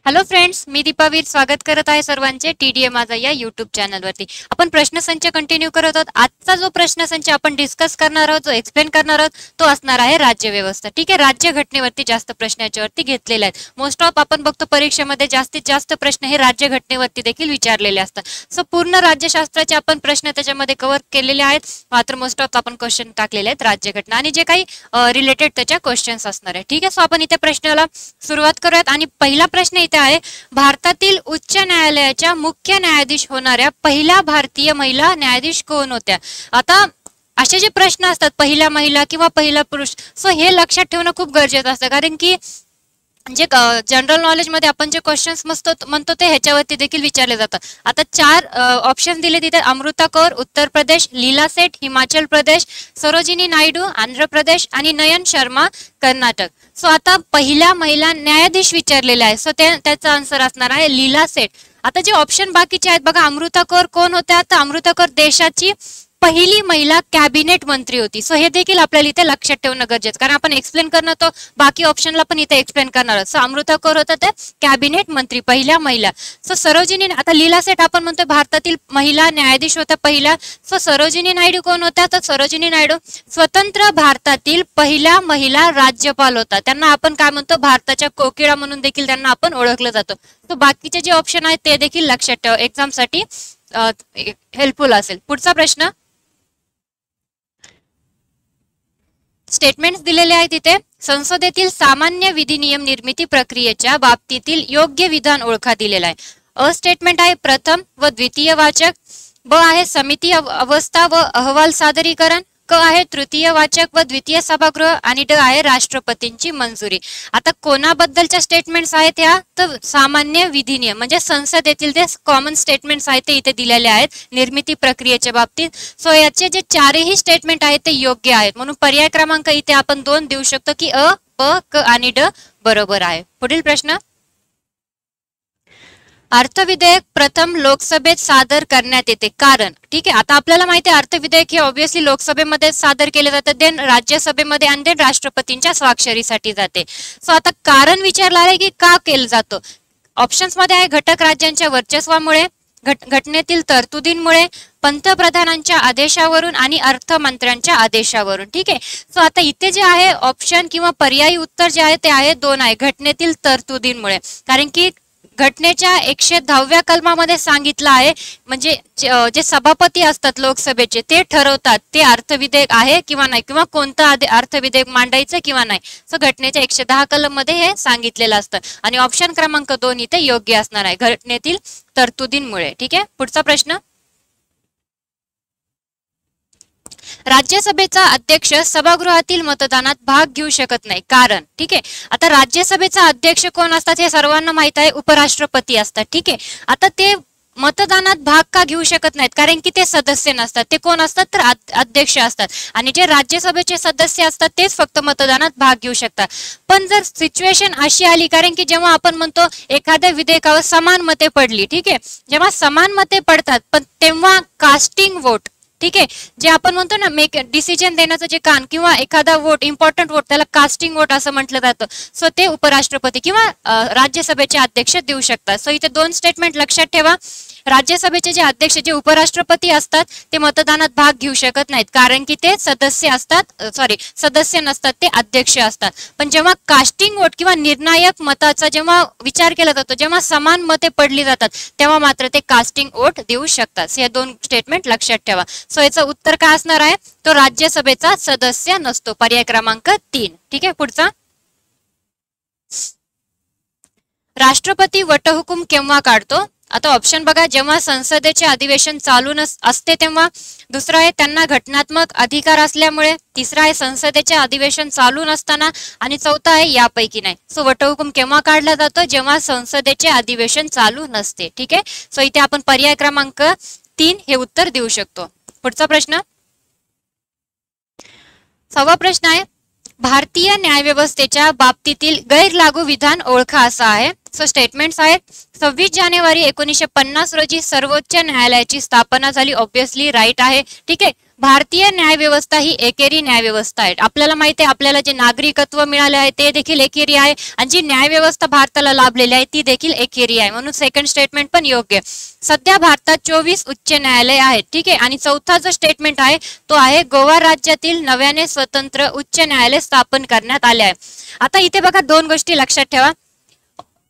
Hello friends, मी दीपावीर स्वागत करत आहे सर्वांचे टीडीए माझा या युट्यूब चॅनलवरती। आपण प्रश्नसंच कंटिन्यू करत आहोत। आजचा जो प्रश्नसंच आपण डिस्कस करणार आहोत, जो एक्सप्लेन करणार आहोत, तो असणार आहे राज्य व्यवस्था। ठीक आहे, राज्य घटनेवरती जास्त प्रश्न याच्यावरती घेतलेले आहेत। मोस्ट ऑफ आपण बघतो परीक्षेमध्ये जास्तीत जास्त प्रश्न हे राज्य घटनेवरती देखील विचारलेले असतात। सो पूर्ण राज्यशास्त्राचे आपण प्रश्न त्याच्यामध्ये कव्हर केलेले आहेत, मात्र मोस्ट ऑफ आपण क्वेश्चन टाकलेले आहेत राज्य घटना आणि जे काही रिलेटेड त्याच्या क्वेश्चन्स असणार आहे। ठीक आहे, सो आपण इथे प्रश्नाला सुरुवात करूयात आणि पहिला प्रश्न आहे, भारतातील उच्च न्यायालयाच्या मुख्य न्यायाधीश होणाऱ्या पहिल्या भारतीय महिला न्यायाधीश कोण होत्या। आता असे जे प्रश्न असतात, पहिल्या महिला किंवा पहिला पुरुष, सो हे लक्षात ठेवणं खूप गरजेचं असतं, कारण की जे जनरल नॉलेज मध्ये आपण जे क्वेश्चन्स म्हणतो ते ह्याच्यावरती देखील विचारले जातात। आता चार ऑप्शन दिले तिथे, अमृता कौर उत्तर प्रदेश, लीला सेठ हिमाचल प्रदेश, सरोजिनी नायडू आंध्र प्रदेश आणि नयन शर्मा कर्नाटक। सो आता पहिल्या महिला न्यायाधीश विचारलेला आहे, सो त्याचा आन्सर असणार आहे लीला सेठ। आता जे ऑप्शन बाकीचे आहेत बघा, अमृता कौर कोण होत्या, तर अमृता कौर देशाची पहिली महिला कॅबिनेट मंत्री होती। सो हे देखील आपल्याला इथे लक्षात ठेवणं गरजेचं, कारण आपण एक्सप्लेन करणार तो बाकी ऑप्शनला पण इथे एक्सप्लेन करणार आहोत। सो अमृता कौर होता ते कॅबिनेट मंत्री, पहिल्या महिला। सो सरोजिनी, आता लीला सेठ आपण म्हणतो भारतातील महिला न्यायाधीश होत्या पहिल्या। सो सरोजिनी नायडू कोण होत्या, तर सरोजिनी नायडू स्वतंत्र भारतातील पहिल्या महिला राज्यपाल होता। त्यांना आपण काय म्हणतो, भारताच्या कोकिळा म्हणून देखील त्यांना आपण ओळखलं जातो। तो बाकीचे जे ऑप्शन आहेत ते देखील लक्षात ठेवा, एक्झाम साठी हेल्पफुल असेल। पुढचा प्रश्न, स्टेटमेंट्स दिलेले आहेत तिथे, संसदेतील सामान्य विधिनियम निर्मिती प्रक्रियेच्या बाबतीतील योग्य विधान ओळखा दिलेला आहे। अ स्टेटमेंट आहे प्रथम व द्वितीय वाचक, ब आहे समिती अवस्था व अहवाल सादरीकरण, क आहे तृतीय वाचक व द्वितीय सभागृह आणि ड आहे राष्ट्रपतींची मंजुरी। आता कोणाबद्दलच्या स्टेटमेंट्स आहेत ह्या, तर सामान्य विधिनियम म्हणजे संसदेतील जे कॉमन स्टेटमेंट्स आहेत ते इथे दिलेले आहेत निर्मिती प्रक्रियेच्या बाबतीत। सो याचे जे चारही स्टेटमेंट आहेत ते योग्य आहेत, म्हणून पर्याय क्रमांक इथे आपण 2 देऊ शकतो की अ, प, क आणि ड बरोबर आहे। पुढील प्रश्न, अर्थविधेयक प्रथम लोकसभेत सादर करण्यात येते कारण। ठीक आहे, आता आपल्याला माहिती आहे अर्थविधेयक हे ऑब्विसली लोकसभेमध्ये सादर केले जाते, देन राज्यसभेमध्ये आणि देन राष्ट्रपतींच्या स्वाक्षरीसाठी जाते। सो आता कारण विचारलं आहे की का केलं जातं। ऑप्शन्स मध्ये आहे घटक राज्यांच्या वर्चस्वामुळे, घटनेतील तरतुदींमुळे, पंतप्रधानांच्या आदेशावरून आणि अर्थमंत्र्यांच्या आदेशावरून। ठीक आहे, सो आता इथे जे आहे ऑप्शन किंवा पर्यायी उत्तर जे आहे ते आहे 2 आहे, घटनेतील तरतुदींमुळे। कारण की घटनेच्या 110व्या कलमामध्ये सांगितलं आहे, म्हणजे जे सभापती असतात लोकसभेचे ते ठरवतात ते अर्थविधेयक आहे किंवा नाही, किंवा कोणतं अर्थविधेयक मांडायचं किंवा नाही। सो घटनेच्या 110 कलम मध्ये हे सांगितलेलं असतं आणि ऑप्शन क्रमांक 2 इथे योग्य असणार आहे, घटनेतील तरतुदींमुळे। ठीक आहे, पुढचा प्रश्न, राज्यसभेचा अध्यक्ष सभागृहातील मतदानात भाग घेऊ शकत नाही कारण। ठीक आहे, आता राज्यसभेचा अध्यक्ष कोण असतात हे सर्वांना माहित आहे, उपराष्ट्रपती असतात। ठीक आहे, आता ते मतदानात भाग का घेऊ शकत नाहीत, कारण की ते सदस्य नसतात। ते कोण असतात, तर अध्यक्ष असतात, आणि जे राज्यसभेचे सदस्य असतात तेच फक्त मतदानात भाग घेऊ शकतात। पण जर सिच्युएशन अशी आली, कारण की जेव्हा आपण म्हणतो एखाद्या विधेयकावर समान मते पडली, ठीक आहे, जेव्हा समान मते पडतात पण तेव्हा कास्टिंग वोट, ठीक आहे, जे आपण म्हणतो ना मेक डिसिजन देण्याचं जे कान किंवा एखादा वोट, इम्पॉर्टंट वोट, त्याला कास्टिंग वोट असं म्हटलं जातं। सो ते उपराष्ट्रपती किंवा राज्यसभेचे अध्यक्ष देऊ शकतात। सो इथे 2 स्टेटमेंट लक्षात ठेवा, राज्यसभेचे जे अध्यक्ष जे उपराष्ट्रपती असतात ते मतदानात भाग घेऊ शकत नाहीत, कारण की ते सदस्य असतात, सदस्य नसतात, ते अध्यक्ष असतात। पण जेव्हा कास्टिंग वोट किंवा निर्णायक मताचा जेव्हा विचार केला जातो, जेव्हा समान मते पडली जातात, तेव्हा मात्र ते कास्टिंग वोट देऊ शकतात। हे 2 स्टेटमेंट लक्षात ठेवा। सो याचं उत्तर काय असणार आहे, तो राज्यसभेचा सदस्य नसतो, पर्याय क्रमांक 3। ठीक आहे, पुढचा, राष्ट्रपती वटहुकूम केव्हा काढतो। आता ऑप्शन बघा, जेव्हा संसदेचे अधिवेशन चालू असते तेव्हा, दुसरा आहे त्यांना घटनात्मक अधिकार असल्यामुळे, तिसरा आहे संसदेचे अधिवेशन चालू नसताना, आणि चौथा आहे यापैकी नाही। सो वटहुकूम केव्हा काढला जातो, जेव्हा संसदेचे अधिवेशन चालू नसते। ठीक आहे, सो इथे आपण पर्याय क्रमांक 3 हे उत्तर देऊ शकतो। पुढचा प्रश्न, 6वा प्रश्न आहे, भारतीय न्यायव्यवस्थेच्या बाबतीतील गैरलागू विधान ओळखा असा आहे। सो स्टेटमेंट्स आहेत, 26 जानेवारी 1950 रोजी सर्वोच्च न्यायालयाची स्थापना झाली, ऑब्विसली राईट आहे। ठीक आहे, भारतीय न्याय व्यवस्था ही एकेरी न्याय व्यवस्था आहे. आपल्याला माहिती आहे आपल्याला जे नागरिकत्व मिळाले आहे ते देखील एकेरी आहे आणि जी न्याय व्यवस्था भारताला लाभलेली आहे ती देखील एकेरी आहे. म्हणून सेकंड स्टेटमेंट पण योग्य. सध्या भारतात 24 उच्च न्यायालय आहेत. ठीक आहे. आणि चौथा जो स्टेटमेंट आहे तो आहे गोवा राज्यातील नव्याने स्वतंत्र उच्च न्यायालय स्थापन करण्यात आले आहे. आता इथे बघा दोन गोष्टी लक्षात ठेवा.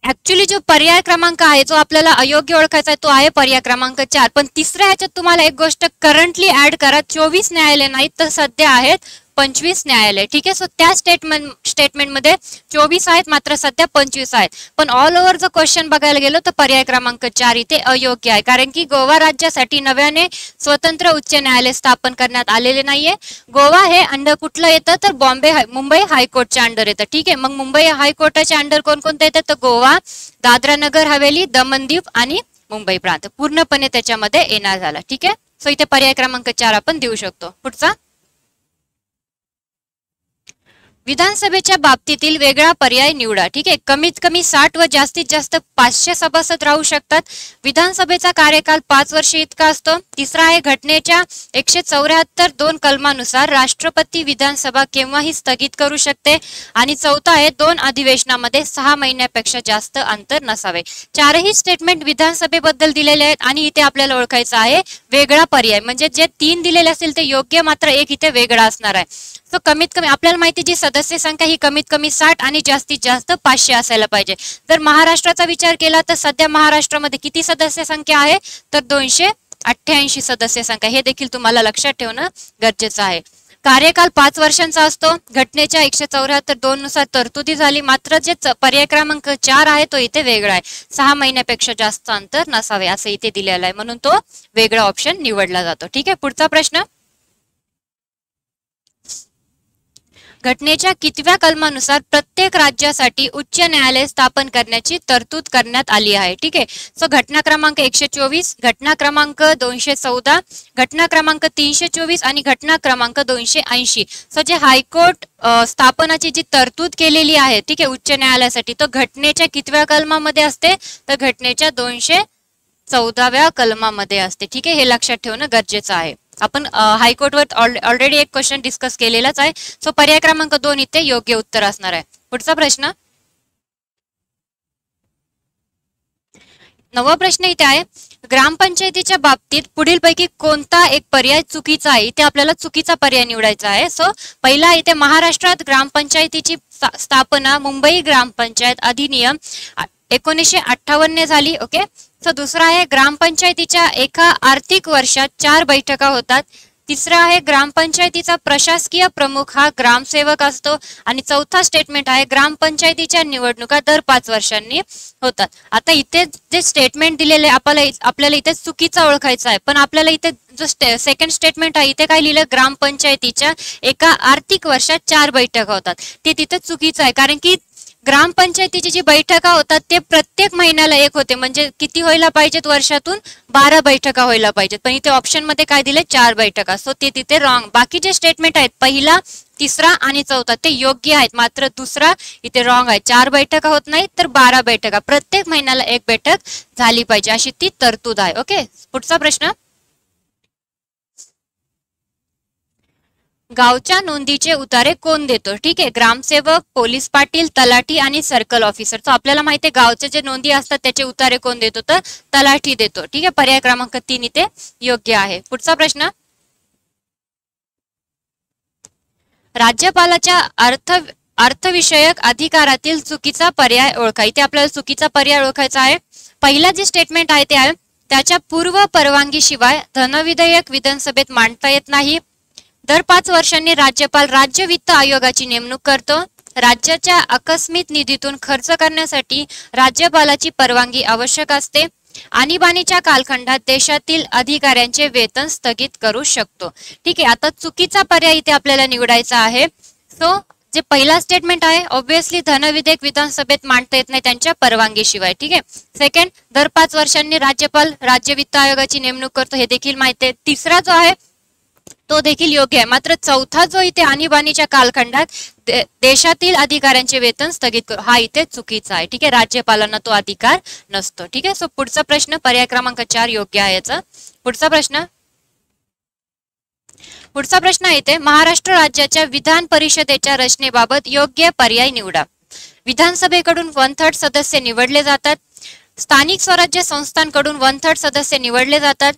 ऍक्च्युली जो पर्याय क्रमांक आहे जो आपल्याला अयोग्य ओळखायचा आहे तो आहे पर्याय क्रमांक 4. पण तिसऱ्या ह्याच्यात तुम्हाला एक गोष्ट करंटली ऍड करा. 24 न्यायालय नाहीत तर सध्या आहेत 25 न्यायालय. ठीक आहे. सो त्या स्टेटमेंटमध्ये 24 आहेत मात्र सध्या 25 आहेत. पण ऑल ओव्हर जर क्वेश्चन बघायला गेलो तर पर्याय क्रमांक 4 इथे अयोग्य आहे. कारण की गोवा राज्यासाठी नव्याने स्वतंत्र उच्च न्यायालय स्थापन करण्यात आलेले नाहीये. गोवा हे अंडर कुठलं येतं तर मुंबई हायकोर्टच्या अंडर येतं. ठीक आहे. मग मुंबई हायकोर्टाच्या अंडर कोणकोणते येतं तर गोवा, दादरा नगर हवेली, दमन दीव आणि मुंबई प्रांत पूर्णपणे त्याच्यामध्ये येणार झाला. ठीक आहे. सो इथे पर्याय क्रमांक 4 आपण देऊ शकतो. पुढचा विधानसभेच्या बाबतीतील वेगळा पर्याय निवडा. ठीक आहे. कमीत कमी 60 व जास्तीत जास्त 500 सभासद राहू शकतात. विधानसभेचा कार्यकाल 5 वर्ष इतका असतो. तिसरा आहे घटनेच्या 174(2) कलमानुसार राष्ट्रपती विधानसभा केव्हाही स्थगित करू शकते. आणि चौथा आहे 2 अधिवेशनामध्ये 6 महिन्यापेक्षा जास्त अंतर नसावे. चारही स्टेटमेंट विधानसभेबद्दल दिलेले आहेत आणि इथे आपल्याला ओळखायचा आहे वेगळा पर्याय. म्हणजे जे 3 दिलेले असतील ते योग्य मात्र एक इथे वेगळा असणार आहे. सो कमीत कमी आपल्याला माहिती जी सदस्य संख्या ही कमीत कमी 60 आणि जास्तीत जास्त 500 असायला पाहिजे. जर महाराष्ट्राचा विचार केला तर सध्या महाराष्ट्रामध्ये किती सदस्य संख्या आहे तर 288 सदस्य संख्या. हे देखील तुम्हाला लक्षात ठेवणं गरजेचं आहे. कार्यकाल 5 वर्षांचा असतो. घटनेच्या 174(2) नुसार तरतुदी झाली. मात्र जे पर्याय क्रमांक 4 आहे तो इथे वेगळा आहे. 6 महिन्यापेक्षा जास्त अंतर नसावे असं इथे दिलेलं आहे म्हणून तो वेगळा ऑप्शन निवडला जातो. ठीक आहे. पुढचा प्रश्न घटनेच्या कितव्या कलमानुसार प्रत्येक राज्यासाठी उच्च न्यायालय स्थापन करण्याची तरतूद करण्यात आली आहे. ठीक आहे. सो घटना क्रमांक 124, घटना क्रमांक 214, घटना क्रमांक 324 आणि घटना क्रमांक 280. सो जे हायकोर्ट स्थापनाची जी तरतूद केलेली आहे ठीक आहे उच्च न्यायालयासाठी तो घटनेच्या कितव्या कलमामध्ये असते तर घटनेच्या 214व्या कलमामध्ये असते. ठीक आहे. हे लक्षात ठेवणं गरजेचं आहे. आपण हायकोर्टवर ऑलरेडी एक क्वेश्चन डिस्कस केलेलाच आहे. सो पर्याय क्रमांक 2 इथे योग्य उत्तर असणार आहे. पुढचा प्रश्न 9वा प्रश्न इथे आहे ग्रामपंचायतीच्या बाबतीत पुढीलपैकी कोणता एक पर्याय चुकीचा आहे. इथे आपल्याला चुकीचा पर्याय निवडायचा आहे. सो पहिला इथे महाराष्ट्रात ग्रामपंचायतीची स्थापना मुंबई ग्रामपंचायत अधिनियम 1958 झाली. ओके. सो दुसरा आहे ग्रामपंचायतीच्या एका आर्थिक वर्षात 4 बैठका होतात. तिसरा आहे ग्रामपंचायतीचा प्रशासकीय प्रमुख हा ग्रामसेवक असतो. आणि चौथा स्टेटमेंट आहे ग्रामपंचायतीच्या निवडणुका दर 5 वर्षांनी होतात. आता इथे जे स्टेटमेंट दिलेले आपल्याला इथे चुकीचा ओळखायचा आहे. पण आपल्याला इथे जो सेकंड स्टेटमेंट आहे इथे काय लिहिलं ग्रामपंचायतीच्या एका आर्थिक वर्षात 4 बैठका होतात. ते तिथे चुकीचं आहे. कारण की ग्रामपंचायतीची जी बैठका होतात ते प्रत्येक महिन्याला एक होते. म्हणजे किती व्हायला पाहिजेत वर्षातून 12 बैठका व्हायला पाहिजेत. पण इथे ऑप्शन मध्ये काय दिले 4 बैठका. सो ते तिथे रॉंग. बाकी जे स्टेटमेंट आहेत पहिला, तिसरा आणि चौथा ते योग्य आहेत. मात्र दुसरा इथे रॉंग आहे. 4 बैठका होत नाही तर 12 बैठका. प्रत्येक महिन्याला एक बैठक झाली पाहिजे अशी ती तरतूद आहे. ओके. पुढचा प्रश्न गावच्या नोंदीचे उतारे कोण देतो. ठीक आहे. ग्रामसेवक, पोलीस पाटील, तलाठी आणि सर्कल ऑफिसर. तर आपल्याला माहिती आहे गावचे जे नोंदी असतात त्याचे उतारे कोण देतो तर तलाठी देतो. ठीक आहे. पर्याय क्रमांक 3 इथे योग्य आहे. पुढचा प्रश्न राज्यपालाच्या अर्थविषयक अधिकारातील चुकीचा पर्याय ओळखा. इथे आपल्याला चुकीचा पर्याय ओळखायचा आहे. पहिला जे स्टेटमेंट आहे ते आहे त्याच्या पूर्व परवानगीशिवाय धनविधेयक विधानसभेत मांडता येत नाही. दर 5 वर्षांनी राज्यपाल राज्य वित्त आयोगाची नेमणूक करतो. राज्याच्या आकस्मिक निधीतून खर्च करण्यासाठी राज्यपालाची परवानगी आवश्यक असते. आणीबाणीच्या कालखंडात देशातील अधिकाऱ्यांचे वेतन स्थगित करू शकतो. ठीक आहे. आता चुकीचा पर्याय इथे आपल्याला निवडायचा आहे. सो जे पहिला स्टेटमेंट आहे ऑब्विसली धनविधेयक विधानसभेत मांडता येत नाही त्यांच्या परवानगीशिवाय. ठीक आहे. सेकंड दर 5 वर्षांनी राज्यपाल राज्य वित्त आयोगाची नेमणूक करतो हे देखील माहिती आहे. तिसरा जो आहे तो देखील योग्य आहे. मात्र चौथा जो इथे आणीबाणीच्या कालखंडात देशातील अधिकाऱ्यांचे वेतन स्थगित करू हा इथे चुकीचा आहे. ठीक आहे. राज्यपालांना तो अधिकार नसतो. ठीक आहे. सो पुढचा प्रश्न पर्याय क्रमांक 4 योग्य आहे याचा. पुढचा प्रश्न पुढचा प्रश्न येते, महाराष्ट्र राज्याच्या विधान परिषदेच्या रचनेबाबत योग्य पर्याय निवडा. विधानसभेकडून 1/3 सदस्य निवडले जातात. स्थानिक स्वराज्य संस्थांकडून 1/3 सदस्य निवडले जातात.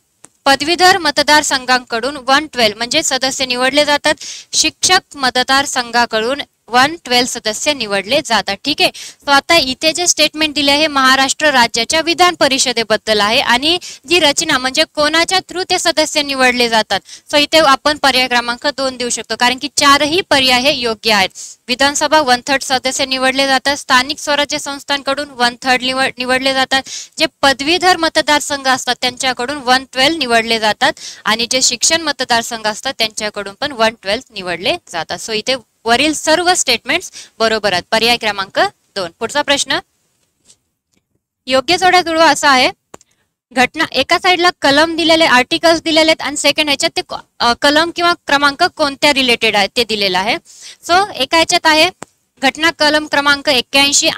पदवीधर मतदारसंघांकडून 1/12 म्हणजे सदस्य निवडले जातात. शिक्षक मतदारसंघाकडून 1/12 सदस्य निवडले जातात. ठीक आहे. तो आता इथे जे स्टेटमेंट दिले आहे महाराष्ट्र राज्याच्या विधान परिषदेबद्दल आहे आणि जी रचना म्हणजे कोणाच्या थ्रू ते सदस्य निवडले जातात. सो इथे आपण पर्याय क्रमांक 2 देऊ शकतो कारण की चारही पर्याय हे योग्य आहेत. विधानसभा 1/3 सदस्य निवडले जातात. स्थानिक स्वराज्य संस्थांकडून 1/3 निवडले जातात. जे पदवीधर मतदारसंघ असतात त्यांच्याकडून 1/12 निवडले जातात आणि जे शिक्षण मतदारसंघ असतात त्यांच्याकडून पण 1/12 निवडले जातात. सो इथे वरील सर्व स्टेटमेंट्स बरोबर आहेत. पर्याय क्रमांक 2. पुढचा प्रश्न, योग्य जोड्या जुळवा असा आहे. घटना एका साईडला कलम दिलेले, आर्टिकल्स दिलेले आहेत आणि सेकंड ह्याच्यात ते कलम किंवा क्रमांक कोणत्या रिलेटेड आहेत ते दिलेलं आहे. सो एका ह्याच्यात आहे घटना कलम क्रमांक 81,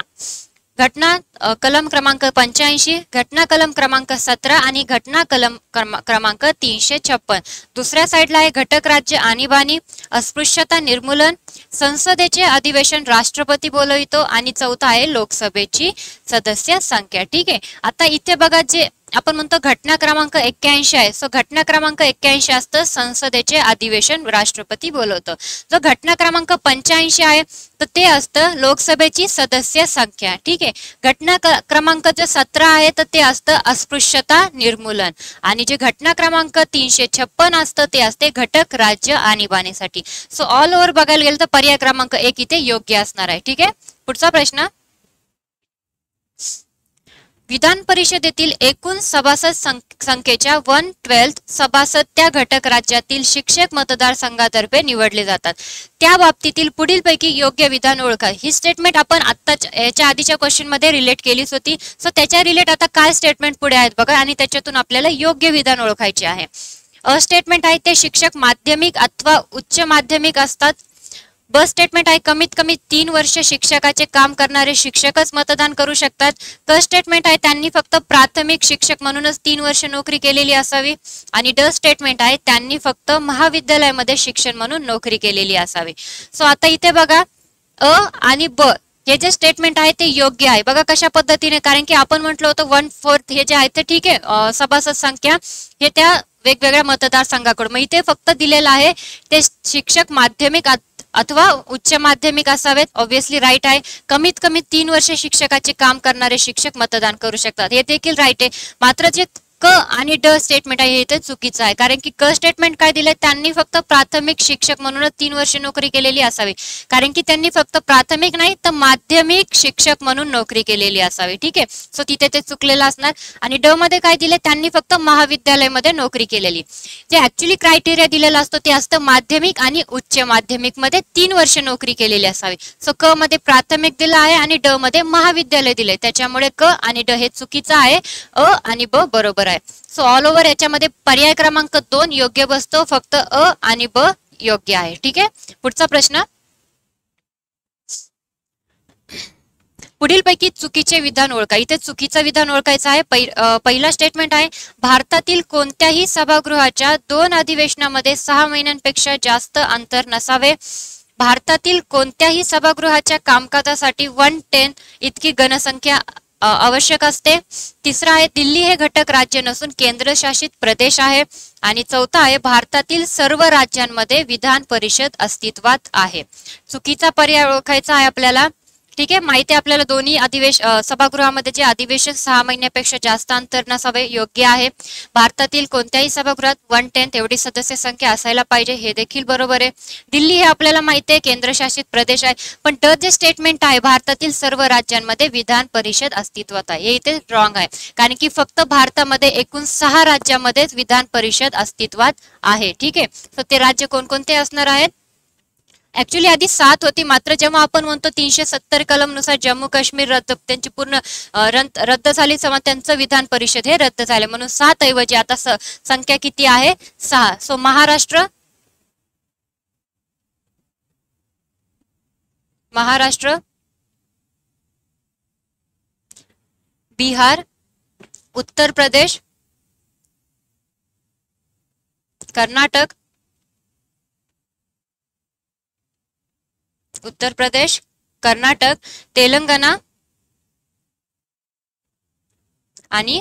घटना कलम क्रमांक 85, घटना कलम क्रमांक 17 आणि घटना कलम क्रमांक 356. दुसऱ्या साईडला आहे घटक राज्य आणीबाणी, अस्पृश्यता निर्मूलन, संसदेचे अधिवेशन राष्ट्रपती बोलवितो आणि चौथा आहे लोकसभेची सदस्य संख्या. ठीक आहे. आता इथे बघा जे आपण म्हणतो घटना क्रमांक 81 आहे. सो घटना क्रमांक 81 असतं संसदेचे अधिवेशन राष्ट्रपती बोलवतो. जो घटना क्रमांक 85 आहे तर ते असतं लोकसभेची सदस्य संख्या. ठीक आहे. घटना क्रमांक 17 आहे तर ते असतं अस्पृश्यता निर्मूलन आणि जे घटना क्रमांक 356 असतं ते असते घटक राज्य आणीबाणीसाठी. सो ऑल ओव्हर बघायला गेलं तर पर्याय क्रमांक 1 इथे योग्य असणार आहे. ठीक आहे. पुढचा प्रश्न, विधान परिषदेतील एकूण सभासद संख्येच्या 1/12 सभासद त्या घटक राज्यातील शिक्षक मतदारसंघातर्फे निवडले जातात. त्या बाबतीतील पुढीलपैकी योग्य विधान ओळखा. ही स्टेटमेंट आपण याच्या आधीच्या क्वेश्चन मध्ये रिलेट केलीच होती. सो त्याच्या रिलेट आता काय स्टेटमेंट पुढे आहेत बघा आणि त्याच्यातून आपल्याला योग्य विधान ओळखायचे आहे. अ स्टेटमेंट आहे ते शिक्षक माध्यमिक अथवा उच्च माध्यमिक असतात. ब स्टेटमेंट आहे कमीत कमी 3 वर्ष शिक्षकाचे काम करणारे शिक्षकच मतदान करू शकतात. क स्टेटमेंट आहे त्यांनी फक्त प्राथमिक शिक्षक म्हणूनच 3 वर्ष नोकरी केलेली असावी आणि ड स्टेटमेंट आहे त्यांनी फक्त महाविद्यालयामध्ये शिक्षण म्हणून नोकरी केलेली असावी. सो आता इथे बघा अ आणि ब हे जे स्टेटमेंट आहे ते योग्य आहे. बघा कशा पद्धतीने, कारण की आपण म्हटलं होतं 1/4 हे जे आहे ते ठीक आहे सभासद संख्या हे त्या वेगवेगळ्या मतदारसंघाकडून, मग इथे फक्त दिलेलं आहे ते शिक्षक माध्यमिक अथवा उच्च माध्यमिक असावेत. ऑब्विसली राईट आहे. कमीत कमी 3 वर्ष शिक्षकाचे काम करणारे शिक्षक मतदान करू शकतात हे देखील राईट आहे. मात्र जे क आणि ड स्टेटमेंट आहे हे इथे चुकीचं आहे कारण की क स्टेटमेंट काय दिले त्यांनी फक्त प्राथमिक शिक्षक म्हणूनच 3 वर्ष नोकरी केलेली असावी कारण की त्यांनी फक्त प्राथमिक नाही तर माध्यमिक शिक्षक म्हणून नोकरी केलेली असावी. ठीक आहे. सो तिथे ते चुकलेलं असणार. आणि ड मध्ये काय दिले त्यांनी फक्त महाविद्यालयामध्ये नोकरी केलेली. जे ऍक्च्युली क्रायटेरिया दिलेला असतो ते असतं माध्यमिक आणि उच्च माध्यमिक मध्ये 3 वर्ष नोकरी केलेली असावी. सो क मध्ये प्राथमिक दिलं आहे आणि ड मध्ये महाविद्यालय दिले त्याच्यामुळे क आणि ड हे चुकीचं आहे. अ आणि ब बरोबर आहे. सो ऑल ओव्हर याच्यामध्ये पर्याय क्रमांक 2 योग्य बसतो. फक्त अ आणि ब योग्य आहे. ठीक आहे. पुढचा प्रश्न, पुढीलपैकी चुकीचे विधान ओळखा. इथे चुकीचं विधान ओळखायचं आहे. पहिला स्टेटमेंट आहे भारतातील कोणत्याही सभागृहाच्या 2 अधिवेशनामध्ये 6 महिन्यांपेक्षा जास्त अंतर नसावे. भारतातील कोणत्याही सभागृहाच्या कामकाजासाठी 1/10 इतकी घनसंख्या आवश्यक असते. तिसरा आहे दिल्ली हे घटक राज्य नसून केंद्रशासित प्रदेश आहे. आणि चौथा आहे भारतातील सर्व राज्यांमध्ये विधान परिषद अस्तित्वात आहे. चुकीचा पर्याय ओळखायचा आहे आपल्याला. ठीक आहे. माहिती आहे आपल्याला दोन्ही सभागृहामध्ये जे अधिवेशन 6 महिन्यापेक्षा जास्त अंतर नसावे योग्य आहे. भारतातील कोणत्याही सभागृहात 1/10 एवढी सदस्य संख्या असायला पाहिजे हे देखील बरोबर आहे. दिल्ली हे आपल्याला माहिती आहे केंद्रशासित प्रदेश आहे. पण ड जे स्टेटमेंट आहे भारतातील सर्व राज्यांमध्ये विधान परिषद अस्तित्वात आहे हे इथे रॉंग आहे कारण की फक्त भारतामध्ये एकूण 6 राज्यांमध्येच विधान परिषद अस्तित्वात आहे. ठीक आहे. तर ते राज्य कोणकोणते असणार आहेत. ऍक्च्युली आधी 7 होती मात्र जेव्हा आपण म्हणतो 370 कलम नुसार जम्मू काश्मीर त्यांची पूर्ण रद्द झाली तेव्हा त्यांचं विधान परिषद हे रद्द झाले म्हणून 7 ऐवजी आता संख्या किती आहे 6. सो महाराष्ट्र, बिहार, उत्तर प्रदेश, कर्नाटक, उत्तर प्रदेश, कर्नाटक, तेलंगणा आणि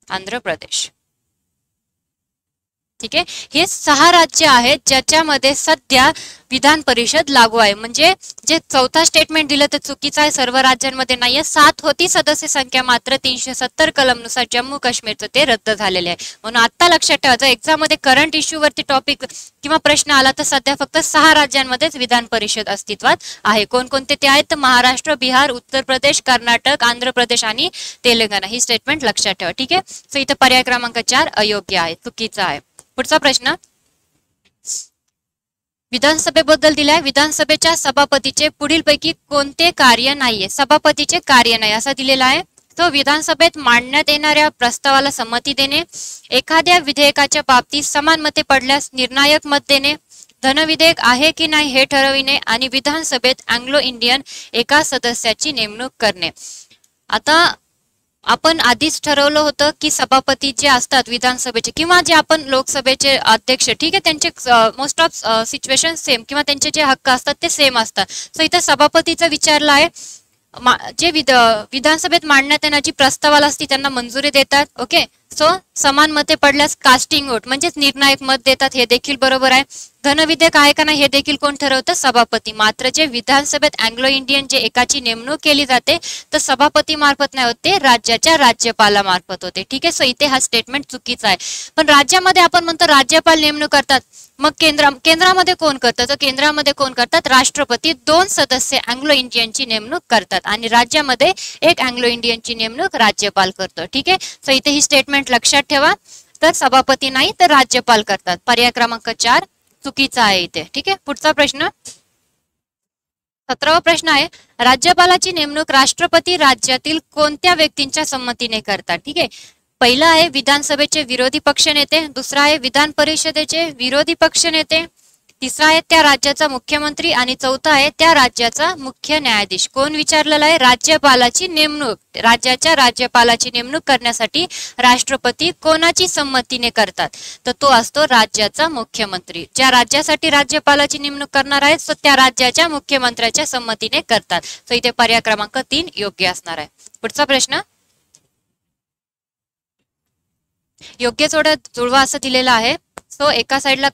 आंध्र प्रदेश. ठीक आहे, हे 6 राज्य आहेत ज्याच्यामध्ये सध्या विधान परिषद लागू आहे. म्हणजे जे चौथा स्टेटमेंट दिलं ते चुकीचं आहे, सर्व राज्यांमध्ये नाहीये. 7 होती सदस्य संख्या, मात्र 370 कलमनुसार जम्मू काश्मीरचं ते रद्द झालेले आहे. म्हणून आता लक्षात ठेवा, जर एक्झाम मध्ये करंट इश्यू वरती टॉपिक किंवा प्रश्न आला तर सध्या फक्त 6 राज्यांमध्येच विधान परिषद अस्तित्वात आहे. कोणकोणते ते आहेत तर महाराष्ट्र, बिहार, उत्तर प्रदेश, कर्नाटक, आंध्र प्रदेश आणि तेलंगणा. ही स्टेटमेंट लक्षात ठेवा. ठीक आहे, सो इथं पर्याय क्रमांक 4 अयोग्य आहे, चुकीचा आहे. पुढचा प्रश्न विधानसभेबद्दल दिलाय. विधानसभेच्या सभापतीचे पुढीलपैकी कोणते कार्य नाहीये? सभापतीचे कार्य नाही असा दिलेला आहे. तो विधानसभेत मांडण्यात येणाऱ्या प्रस्तावाला संमती देणे, एखाद्या विधेयकाच्या बाबतीत समान मते पडल्यास निर्णायक मत देणे, धनविधेयक आहे की नाही हे ठरविणे आणि विधानसभेत अँग्लो इंडियन एका सदस्याची नेमणूक करणे. आता आपण आधीच ठरवलं होतं की सभापती जे असतात विधानसभेचे किंवा जे आपण लोकसभेचे अध्यक्ष, ठीक आहे, त्यांचे मोस्ट ऑफ सिच्युएशन सेम किंवा त्यांचे जे हक्क असतात ते सेम असतात. सो इथं सभापतीचं विचारलं आहे. जे विधानसभेत मांडण्यात येण्याची प्रस्तावाला असती त्यांना मंजुरी देतात. ओके, सो समान मते पडल्यास कास्टिंग वोट म्हणजेच निर्णायक मत देतात, हे देखील बरोबर आहे. धनविधेयक आहे का नाही हे देखील कोण ठरवतं? सभापती. मात्र जे विधानसभेत अँग्लो इंडियन जे एकाची नेमणूक केली जाते तर सभापती मार्फत नाही होते, राज्याच्या राज्यपालामार्फत होते. ठीक आहे, सो इथे हा स्टेटमेंट चुकीचा आहे. पण राज्यामध्ये आपण म्हणतो राज्यपाल नेमणूक करतात, मग केंद्रामध्ये कोण करतं? तर केंद्रामध्ये कोण करतात? राष्ट्रपती 2 सदस्य अँग्लो इंडियनची नेमणूक करतात आणि राज्यामध्ये एक अँग्लो इंडियनची नेमणूक राज्यपाल करतो. ठीक आहे, सो इथे ही स्टेटमेंट लक्षात ठेवा. तर सभापती नाही तर राज्यपाल करतात. पर्याय क्रमांक 4 चुकीचा आहे इथे. ठीक आहे, पुढचा प्रश्न 17वा प्रश्न आहे. राज्यपालाची नेमणूक राष्ट्रपती राज्यातील कोणत्या व्यक्तींच्या संमतीने करतात? ठीक आहे, पहिला आहे विधानसभेचे विरोधी पक्षनेते, दुसरा आहे विधान परिषदेचे विरोधी पक्षनेते, तिसरा आहे त्या राज्याचा मुख्यमंत्री आणि चौथा आहे त्या राज्याचा मुख्य न्यायाधीश. कोण विचारलेला आहे? राज्यपालाची नेमणूक, राज्याच्या राज्यपालाची नेमणूक करण्यासाठी राष्ट्रपती कोणाची संमतीने करतात? तर तो असतो राज्याचा मुख्यमंत्री. ज्या राज्यासाठी राज्यपालाची नेमणूक करणार आहे सो त्या राज्याच्या मुख्यमंत्र्याच्या संमतीने करतात. सो इथे पर्याय क्रमांक 3 योग्य असणार आहे. पुढचा प्रश्न योग्य जुळवा असं दिलेलं आहे. सो एका साईडला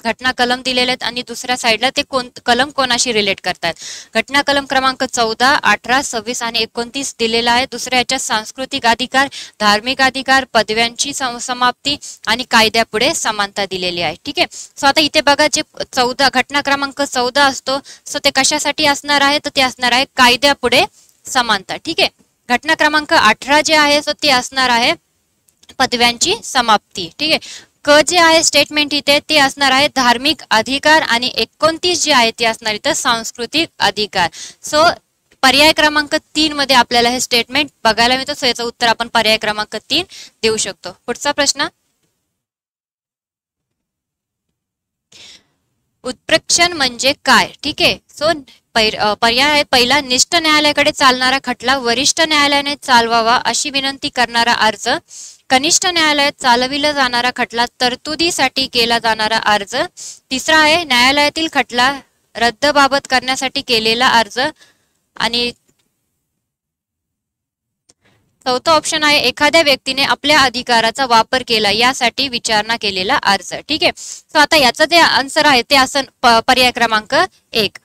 घटना कलम दिलेले आहेत आणि दुसऱ्या साईडला ते कलम कोणाशी रिलेट करतात. घटना कलम क्रमांक 14, 18, 26 आणि 29 दिलेला आहे. दुसऱ्या याच्यात सांस्कृतिक अधिकार, धार्मिक अधिकार, पदव्यांची समाप्ती आणि कायद्यापुढे समानता दिलेली आहे. ठीक आहे, सो आता इथे बघा जे 14 घटना क्रमांक 14 असतो सो ते कशासाठी असणार आहे तर ते असणार आहे कायद्यापुढे समानता. ठीक आहे, घटना क्रमांक 18 जे आहे सो ते असणार आहे पदव्यांची समाप्ती. ठीक आहे, क जे आहे स्टेटमेंट इथे ते असणार आहे धार्मिक अधिकार आणि 29 जे आहे ते असणार इथं सांस्कृतिक अधिकार. सो पर्याय क्रमांक 3 मध्ये आपल्याला हे स्टेटमेंट बघायला मिळतं. सो याचं उत्तर आपण पर्याय क्रमांक 3 देऊ शकतो. पुढचा प्रश्न उत्प्रेक्षण म्हणजे काय? ठीक आहे, सो पर्याय पहिला निष्ठ न्यायालयाकडे चालणारा खटला वरिष्ठ न्यायालयाने चालवावा अशी विनंती करणारा अर्ज, कनिष्ठ न्यायालयात चालविला जाणारा खटला तरतुदीसाठी केला जाणारा अर्ज, तिसरा आहे न्यायालयातील खटला रद्दबाबत करण्यासाठी केलेला अर्ज आणि चौथा ऑप्शन आहे एखाद्या व्यक्तीने आपल्या अधिकाराचा वापर केला यासाठी विचारणा केलेला अर्ज. ठीक आहे, सो आता याचं जे आन्सर आहे ते असं पर्याय क्रमांक 1.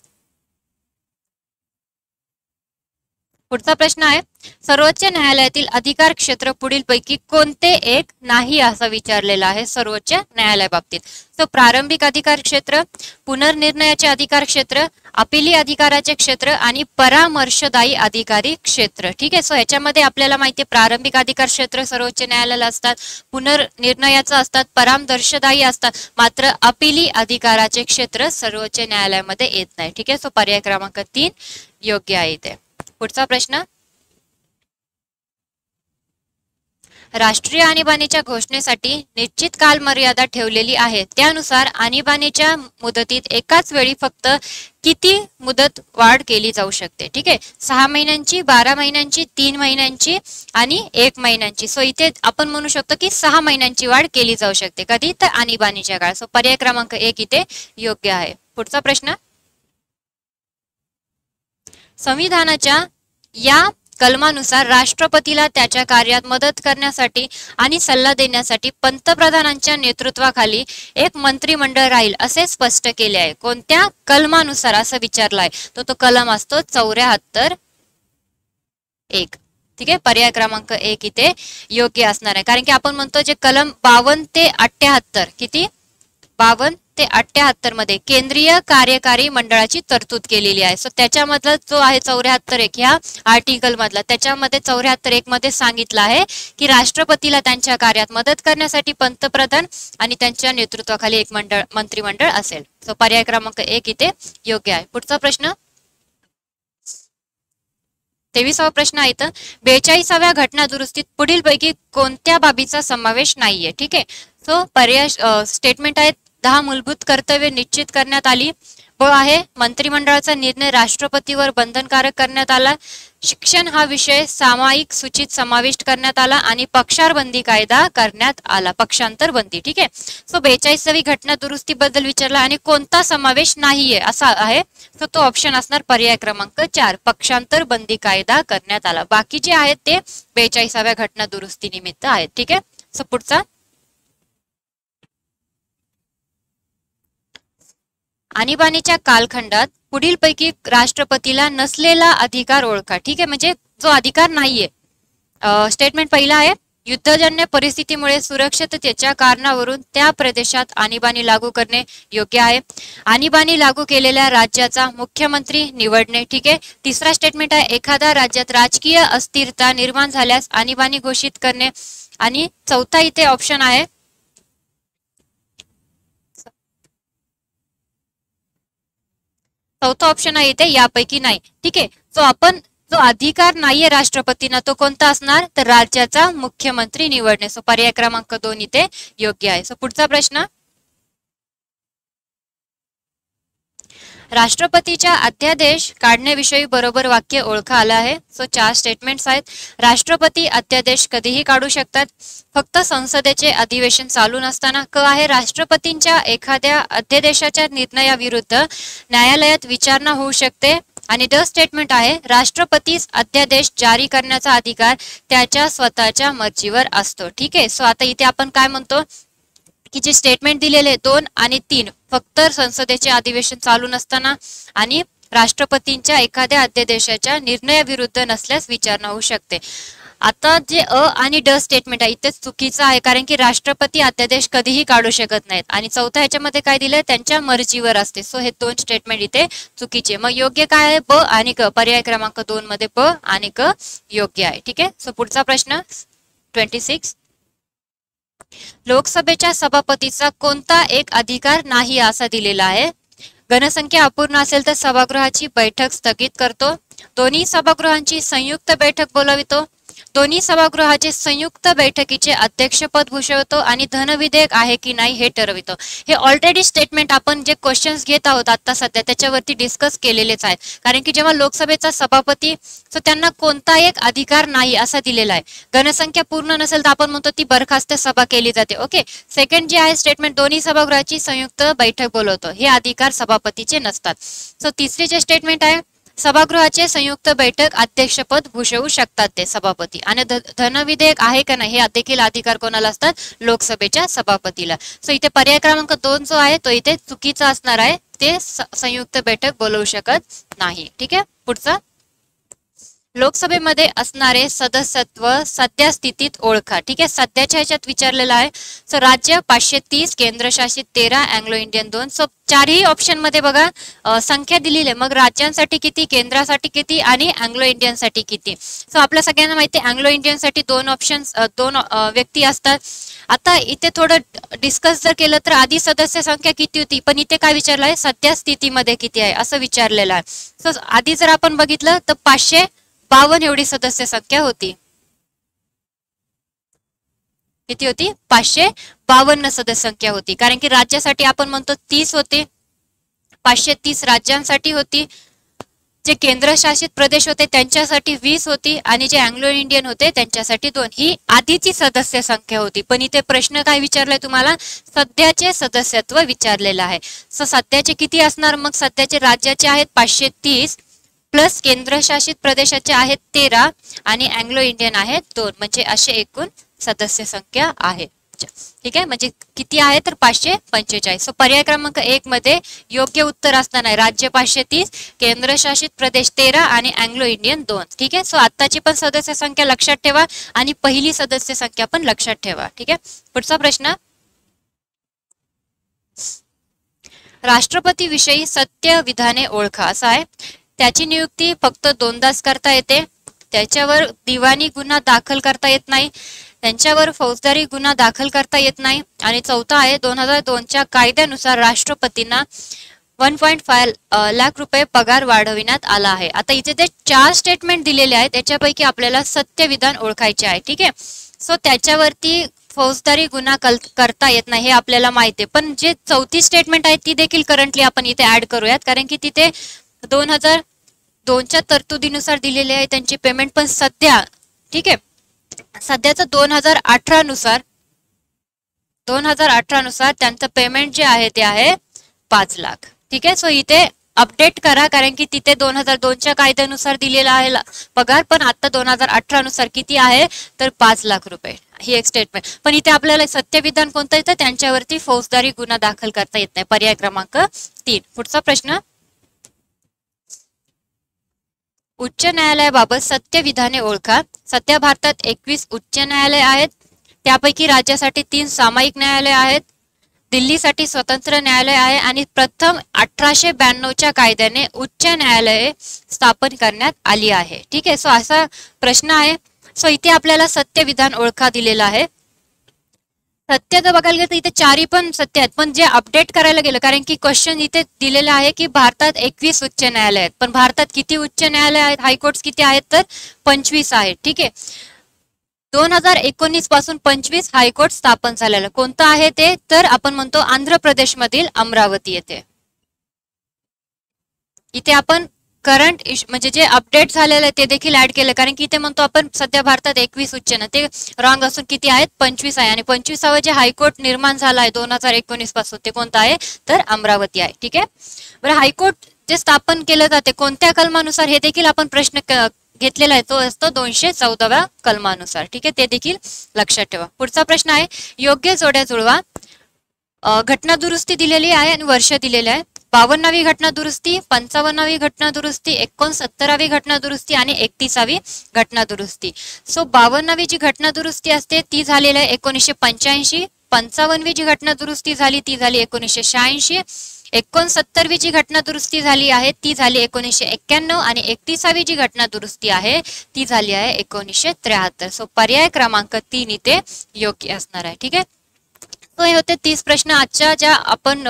पुढचा प्रश्न आहे सर्वोच्च न्यायालयातील अधिकार क्षेत्र पुढीलपैकी कोणते एक नाही असं विचारलेलं आहे सर्वोच्च न्यायालया बाबतीत. सो प्रारंभिक अधिकार क्षेत्र, पुनर्निर्णयाचे अधिकार क्षेत्र, अपिली अधिकाराचे क्षेत्र आणि परामर्शदायी अधिकारी क्षेत्र. ठीक आहे, सो ह्याच्यामध्ये आपल्याला माहिती आहे प्रारंभिक अधिकार क्षेत्र सर्वोच्च न्यायालयाला असतात, पुनर्निर्णयाचं असतात, परामर्शदायी असतात, मात्र अपिली अधिकाराचे क्षेत्र सर्वोच्च न्यायालयामध्ये येत नाही. ठीक आहे, सो पर्याय क्रमांक 3 योग्य आहे इथे. पुढचा प्रश्न राष्ट्रीय आणीबाणीच्या घोषणेसाठी निश्चित कालमर्यादा ठेवलेली आहे, त्यानुसार आणीबाणीच्या मुदतीत एकाच वेळी फक्त किती मुदत वाढ केली जाऊ शकते? ठीक आहे, 6 महिन्यांची, 12 महिन्यांची, 3 महिन्यांची आणि 1 महिन्यांची. सो इथे आपण म्हणू शकतो की 6 महिन्यांची वाढ केली जाऊ शकते. कधी? तर आणीबाणीच्या काळात. सो पर्याय क्रमांक 1 इथे योग्य आहे. पुढचा प्रश्न, संविधानाच्या या कलमानुसार राष्ट्रपतीला त्याच्या कार्यात मदत करण्यासाठी आणि सल्ला देण्यासाठी पंतप्रधानांच्या नेतृत्वाखाली एक मंत्रिमंडळ राहील असे स्पष्ट केले आहे. कोणत्या कलमानुसार असं विचारलाय, तो कलम असतो 74(1). ठीक आहे, पर्याय क्रमांक 1 इथे योग्य असणार आहे. कारण की आपण म्हणतो जे कलम 52 ते 78, किती 52 ते 78 मध्ये केंद्रीय कार्यकारी मंडळाची तरतूद केलेली आहे. सो त्याच्यामधला जो आहे 74(1) ह्या आर्टिकल मधला, त्याच्यामध्ये 74(1) मध्ये सांगितलं आहे की राष्ट्रपतीला त्यांच्या कार्यात मदत करण्यासाठी पंतप्रधान आणि त्यांच्या नेतृत्वाखाली एक मंत्रिमंडळ असेल. सो पर्याय क्रमांक 1 इथे योग्य आहे. पुढचा प्रश्न, 23वा प्रश्न आहे, 42व्या घटना दुरुस्तीत पुढील पैकी कोणत्या बाबीचा समावेश नाहीये. ठीक आहे, सो पर्याय स्टेटमेंट आहेत, 10 मूलभूत कर्तव्ये निश्चित करण्यात आली. ब आहे मंत्रिमंडळाचा निर्णय राष्ट्रपतीवर बंधनकारक करण्यात आला. शिक्षण हा विषय सामायिक सूचीत समाविष्ट करण्यात आला आणि पक्षांतर कायदा करण्यात आला. पक्षांतर बंदी. ठीक आहे, सो 42वी घटना दुरुस्ती बद्दल विचारला आणि कोणता समावेश नाहीये असा आहे. सो तो ऑप्शन असणार पर्याय क्रमांक 4, पक्षांतर बंदी कायदा करण्यात आला. बाकी जे आहेत ते 42व्या घटना दुरुस्ती निमित्त आहेत. ठीक आहे, सो पुढचा, आणीबाणीच्या कालखंडात पुढीलपैकी राष्ट्रपतीला नसलेला अधिकार ओळखा. ठीक आहे, म्हणजे जो अधिकार नाहीये. स्टेटमेंट पहिला आहे, युद्धजन्य परिस्थितीमुळे सुरक्षिततेच्या कारणावरून त्या प्रदेशात आणीबाणी लागू करणे योग्य आहे. आणीबाणी लागू केलेल्या राज्याचा मुख्यमंत्री निवडणे. ठीक आहे, तिसरा स्टेटमेंट आहे, एखाद्या राज्यात राजकीय अस्थिरता निर्माण झाल्यास आणीबाणी घोषित करणे. आणि चौथा इथे ऑप्शन आहे, चौथा ऑप्शन आहे इथे यापैकी नाही. ठीक आहे, सो आपण जो अधिकार नाहीये राष्ट्रपतींना तो कोणता असणार, तर राज्याचा मुख्यमंत्री निवडणे. सो पर्याय क्रमांक 2 इथे योग्य आहे. सो पुढचा प्रश्न, राष्ट्रपतीच्या अध्यादेश काढण्याविषयी बरोबर वाक्य ओळखा आलं आहे. सो 4 स्टेटमेंट्स आहेत. राष्ट्रपती अध्यादेश कधीही काढू शकतात, फक्त संसदेचे अधिवेशन चालू नसताना. क आहे, राष्ट्रपतींच्या एखाद्या अध्यादेशाच्या निर्णयाविरुद्ध न्यायालयात विचारणा होऊ शकते. आणि ड स्टेटमेंट आहे, राष्ट्रपतीस अध्यादेश जारी करण्याचा अधिकार त्याच्या स्वतःच्या मर्जीवर असतो. ठीक आहे, सो आता इथे आपण काय म्हणतो की जे स्टेटमेंट दिलेले 2 आणि 3 फक्त संसदेचे अधिवेशन चालू नसताना आणि राष्ट्रपतींच्या एखाद्या अध्यादेशाच्या निर्णयाविरुद्ध नसल्यास विचारणा होऊ शकते. आता जे अ आणि ड स्टेटमेंट आहे इथे चुकीचं आहे, कारण की राष्ट्रपती अध्यादेश कधीही काढू शकत नाहीत. आणि चौथा ह्याच्यामध्ये काय दिलंय, त्यांच्या मर्जीवर असते. सो हे 2 स्टेटमेंट इथे चुकीचे. मग योग्य काय आहे, ब आणि क. पर्याय क्रमांक 2 मध्ये ब आणि क योग्य आहे. ठीक आहे, सो पुढचा प्रश्न 26, लोकसभेच्या सभापतीचा कोणता एक अधिकार नाही असा दिलेला आहे. घनसंख्या अपूर्ण असेल तर सभागृहाची बैठक स्थगित करतो, दोन्ही सभागृहांची संयुक्त बैठक बोलावितो, दोन्ही सभागृहाचे संयुक्त बैठकीचे अध्यक्षपद भूषवतो आणि धनविधेयक आहे की नाही हे ठरवितो. हे ऑलरेडी स्टेटमेंट आपण जे क्वेश्चन्स घेत आहोत आता सध्या त्याच्यावरती डिस्कस केलेलेच आहेत. कारण की जेव्हा लोकसभेचा सभापती सो त्यांना कोणता एक अधिकार नाही असा दिलेला आहे. घनसंख्या पूर्ण नसेल तर आपण म्हणतो ती बरखास्त सभा केली जाते. ओके, सेकंड जे आहे स्टेटमेंट, दोन्ही सभागृहाची संयुक्त बैठक बोलवतो, हे अधिकार सभापतीचे नसतात. सो तिसरी जे स्टेटमेंट आहे, सभागृहाचे संयुक्त बैठक अध्यक्षपद भूषवू शकतात ते सभापती. आणि धनविधेयक आहे का नाही हे देखील अधिकार कोणाला असतात, लोकसभेच्या सभापतीला. सो इथे पर्याय क्रमांक 2 जो आहे तो इथे चुकीचा असणार आहे, ते संयुक्त बैठक बोलवू शकत नाही. ठीक आहे, पुढचा, लोकसभेमध्ये असणारे सदस्यत्व सध्या स्थितीत ओळखा. ठीक आहे, सध्याच्या ह्याच्यात विचारलेलं आहे. सो राज्य 530, केंद्रशासित 13, अँग्लो इंडियन 2. सो चारही ऑप्शन मध्ये बघा संख्या दिलेली आहे. मग राज्यांसाठी किती, केंद्रासाठी किती आणि अँग्लो इंडियन साठी किती. सो आपल्या सगळ्यांना माहिती आहे अँग्लो इंडियन साठी 2 ऑप्शन्स, 2 व्यक्ती असतात. आता इथे थोडं डिस्कस जर केलं तर आधी सदस्य संख्या किती होती, पण इथे काय विचारलं आहे, सध्या स्थितीमध्ये किती आहे असं विचारलेलं आहे. सो आधी जर आपण बघितलं तर 552 एवढी सदस्य संख्या होती. किती होती, 552 सदस्य संख्या होती. कारण की राज्यासाठी आपण म्हणतो 30 होते, 530 राज्यांसाठी होती. जे केंद्रशासित प्रदेश होते त्यांच्यासाठी 20 होती आणि जे अँग्लो इंडियन होते त्यांच्यासाठी 2. ही आधीची सदस्य संख्या होती. पण इथे प्रश्न काय विचारलाय तुम्हाला, सध्याचे सदस्यत्व विचारलेलं आहे. सो सध्याचे किती असणार, मग सध्याचे राज्याचे आहेत 530 प्लस केंद्रशासित प्रदेशाचे आहेत 13 आणि अँग्लो इंडियन आहेत 2, म्हणजे असे एकूण सदस्य संख्या आहे. ठीक आहे, म्हणजे किती आहे तर 545. सो पर्याय क्रमांक 1 मध्ये योग्य उत्तर असणार आहे राज्य 530, केंद्रशासित प्रदेश 13 आणि अँग्लो इंडियन 2. ठीक आहे, सो आत्ताची पण सदस्य संख्या लक्षात ठेवा आणि पहिली सदस्य संख्या पण लक्षात ठेवा. ठीक आहे, पुढचा प्रश्न, राष्ट्रपती विषयी सत्य विधाने ओळखा असा आहे. त्याची नियुक्ती फक्त 2दाच करता येते, त्याच्यावर दिवाणी गुन्हा दाखल करता येत नाही, त्यांच्यावर फौजदारी गुन्हा दाखल करता येत नाही आणि चौथा आहे 2002च्या कायद्यानुसार राष्ट्रपतींना 1.5 लाख रुपये पगार वाढविण्यात आला आहे. आता इथे ते 4 स्टेटमेंट दिलेले आहेत, त्याच्यापैकी आपल्याला सत्य विधान ओळखायचे आहे. ठीक आहे, सो त्याच्यावरती फौजदारी गुन्हा करता येत नाही हे आपल्याला माहिती आहे, पण जे चौथी स्टेटमेंट आहे ती देखील करंटली आपण इथे ऍड करूयात, कारण की तिथे 2002च्या तरतुदीनुसार दिलेले आहे त्यांची पेमेंट. पण सध्या, ठीक आहे, सध्याचं 2018 नुसार त्यांचं पेमेंट जे आहे ते आहे 5 लाख. ठीक आहे, सो इथे अपडेट करा, कारण की तिथे 2002च्या कायद्यानुसार दिलेला आहे पगार, पण आता 2018 नुसार किती आहे तर 5 लाख रुपये, ही एक स्टेटमेंट. पण इथे आपल्याला सत्य विधान कोणतं येतं, त्यांच्यावरती फौजदारी गुन्हा दाखल करता येत नाही. पर्याय क्रमांक 3. पुढचा प्रश्न, उच्च न्यायालयाबाबत सत्य विधाने ओळखा. सध्या भारतात 21 उच्च न्यायालय आहेत, त्यापैकी राज्यासाठी 3 सामायिक न्यायालय आहेत, दिल्लीसाठी स्वतंत्र न्यायालय आहे आणि प्रथम 1892च्या कायद्याने उच्च न्यायालये स्थापन करण्यात आली आहे. ठीक आहे, सो असा प्रश्न आहे. सो इथे आपल्याला सत्य विधान ओळखा दिलेला आहे. सत्य जर बघायला गेलं तर इथे 4 पण सत्य आहेत, पण जे अपडेट करायला गेलं, कारण की क्वेश्चन इथे दिलेला आहे की भारतात 21 उच्च न्यायालय आहेत, पण भारतात किती उच्च न्यायालय आहेत, हायकोर्ट किती आहेत तर 25 आहेत. ठीक आहे, 2019 पासून 25 हायकोर्ट स्थापन झालेलं. कोणतं आहे ते तर आपण म्हणतो आंध्र प्रदेश मधील अमरावती येथे. इथे आपण करंट म्हणजे जे अपडेट झालेलं आहे ते देखील ऍड केलं, कारण की इथे म्हणतो आपण सध्या भारतात 21 उच्च ना, ते रॉंग असून किती आहेत 25 आहे आणि 25वा जे हायकोर्ट निर्माण झाला आहे 2019 पासून ते कोणतं आहे तर अमरावती आहे. ठीक आहे, बरं, हायकोर्ट जे स्थापन केलं जाते कोणत्या कलमानुसार हे देखील आपण प्रश्न घेतलेला आहे, तो असतो 214व्या कलमानुसार. ठीक आहे, ते देखील लक्षात ठेवा. पुढचा प्रश्न आहे, योग्य जोड्या जुळवा. घटना दुरुस्ती दिलेली आहे आणि वर्ष दिलेले आहे. 52वी घटना दुरुस्ती, 55वी घटना दुरुस्ती, 69वी घटना दुरुस्ती आणि 31वी घटना दुरुस्ती. सो 52वी जी घटना दुरुस्ती असते ती झालेली आहे 1985, 55वी जी घटना दुरुस्ती झाली ती झाली 1986, 69वी जी घटना दुरुस्ती झाली आहे ती झाली 1991 आणि 31वी जी घटना दुरुस्ती आहे ती झाली आहे 1973. सो पर्याय क्रमांक 3 इथे योग्य असणार आहे. ठीक आहे, तो हे होते 30 प्रश्न आजच्या ज्या आपण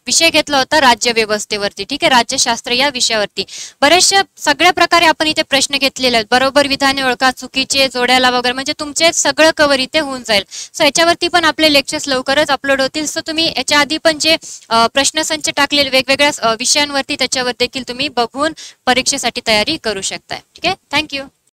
विषय घेतला होता राज्य व्यवस्थेवरती. ठीक आहे, राज्यशास्त्र या विषयावरती बरेचशा सगळ्या प्रकारे आपण इथे प्रश्न घेतलेले आहेत. बरोबर विधाने ओळखा, चुकीचे, जोड्याला वगैरे, म्हणजे तुमचे सगळं कव्हर इथे होऊन जाईल. सो याच्यावरती पण आपले लेक्चर्स लवकरच अपलोड होतील. सो तुम्ही याच्या आधी पण जे प्रश्नसंच टाकलेले वेगवेगळ्या विषयांवरती त्याच्यावर देखील तुम्ही बघून परीक्षेसाठी तयारी करू शकताय. ठीक आहे, थँक्यू.